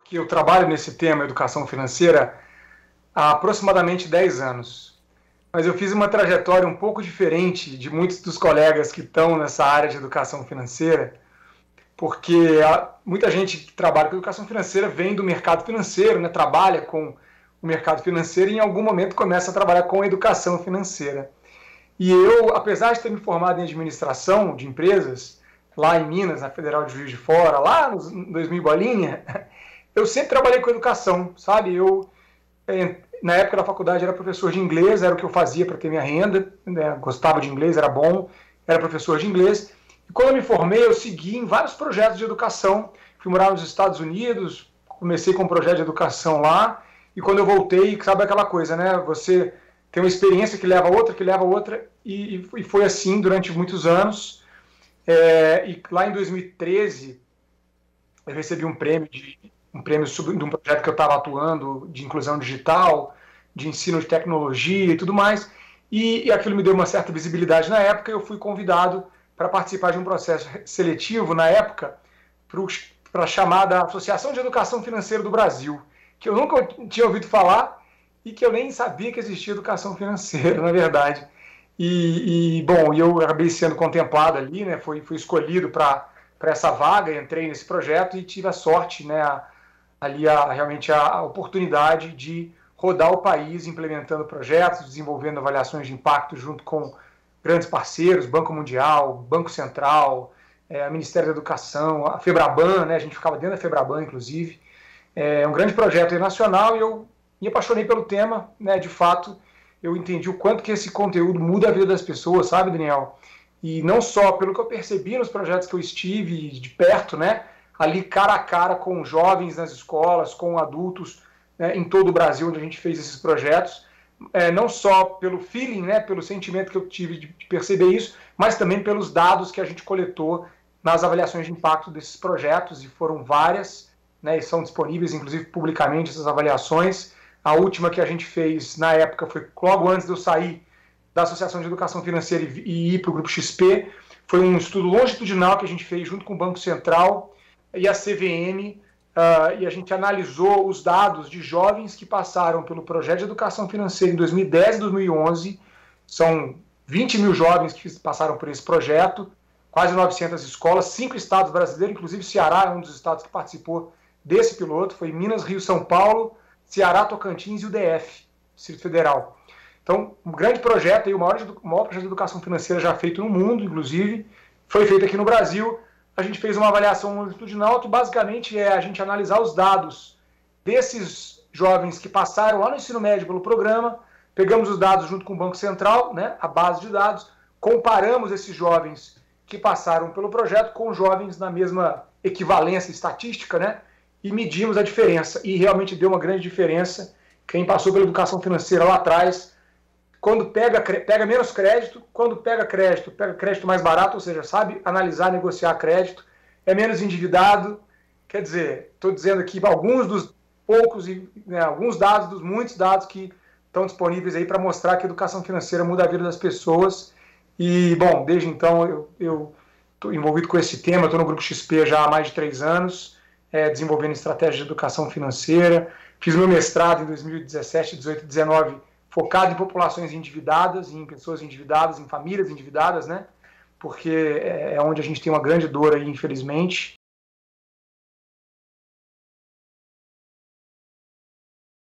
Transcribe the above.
que eu trabalho nesse tema, educação financeira, há aproximadamente 10 anos. Mas eu fiz uma trajetória um pouco diferente de muitos dos colegas que estão nessa área de educação financeira, porque muita gente que trabalha com educação financeira vem do mercado financeiro, né, trabalha com o mercado financeiro e em algum momento começa a trabalhar com educação financeira. E eu, apesar de ter me formado em administração de empresas, lá em Minas, na Federal de Juiz de Fora, lá nos 2000 bolinha, eu sempre trabalhei com educação, sabe? Na época da faculdade, era professor de inglês, era o que eu fazia para ter minha renda, né? Gostava de inglês, era bom, era professor de inglês. E quando eu me formei, eu segui em vários projetos de educação. Fui morar nos Estados Unidos, comecei com um projeto de educação lá, e quando eu voltei, sabe aquela coisa, né? Você tem uma experiência que leva a outra, e foi assim durante muitos anos. E lá em 2013, eu recebi um prêmio de um projeto que eu estava atuando de inclusão digital, de ensino de tecnologia e tudo mais, e aquilo me deu uma certa visibilidade na época. Eu fui convidado para participar de um processo seletivo na época para a chamada Associação de Educação Financeira do Brasil, que eu nunca tinha ouvido falar e que eu nem sabia que existia educação financeira, na verdade. Bom, eu acabei sendo contemplado ali, né? Fui escolhido para essa vaga, entrei nesse projeto e tive a sorte, né? Realmente a oportunidade de rodar o país implementando projetos, desenvolvendo avaliações de impacto junto com grandes parceiros, Banco Mundial, Banco Central, Ministério da Educação, a Febraban, né? A gente ficava dentro da Febraban, inclusive. É um grande projeto nacional e eu me apaixonei pelo tema, né? De fato, eu entendi o quanto que esse conteúdo muda a vida das pessoas, sabe, Daniel? E não só pelo que eu percebi nos projetos que eu estive de perto, né? Ali cara a cara com jovens nas escolas, com adultos, né, em todo o Brasil, onde a gente fez esses projetos, não só pelo feeling, né, pelo sentimento que eu tive de perceber isso, mas também pelos dados que a gente coletou nas avaliações de impacto desses projetos, e foram várias, né, e são disponíveis, inclusive, publicamente, essas avaliações. A última que a gente fez, na época, foi logo antes de eu sair da Associação de Educação Financeira e ir para o Grupo XP. Foi um estudo longitudinal que a gente fez junto com o Banco Central e a CVM, e a gente analisou os dados de jovens que passaram pelo projeto de educação financeira em 2010 e 2011. São 20 mil jovens que passaram por esse projeto, quase 900 escolas, 5 estados brasileiros, inclusive Ceará é um dos estados que participou desse piloto, foi Minas, Rio, São Paulo, Ceará, Tocantins e o DF, Distrito Federal. Então, um grande projeto, o maior projeto de educação financeira já feito no mundo, inclusive, foi feito aqui no Brasil. A gente fez uma avaliação longitudinal que basicamente é a gente analisar os dados desses jovens que passaram lá no ensino médio pelo programa, pegamos os dados junto com o Banco Central, né, a base de dados, comparamos esses jovens que passaram pelo projeto com jovens na mesma equivalência estatística, né, e medimos a diferença. E realmente deu uma grande diferença. Quem passou pela educação financeira lá atrás, quando pega menos crédito, quando pega crédito mais barato, ou seja, sabe analisar, negociar crédito, é menos endividado. Quer dizer, estou dizendo aqui alguns dos poucos, né, alguns dados dos muitos dados que estão disponíveis aí para mostrar que a educação financeira muda a vida das pessoas. E, bom, desde então eu estou envolvido com esse tema, estou no Grupo XP já há mais de 3 anos, desenvolvendo estratégias de educação financeira. Fiz meu mestrado em 2017, 18 e 19, focado em populações endividadas, em pessoas endividadas, em famílias endividadas, né? Porque é onde a gente tem uma grande dor aí, infelizmente.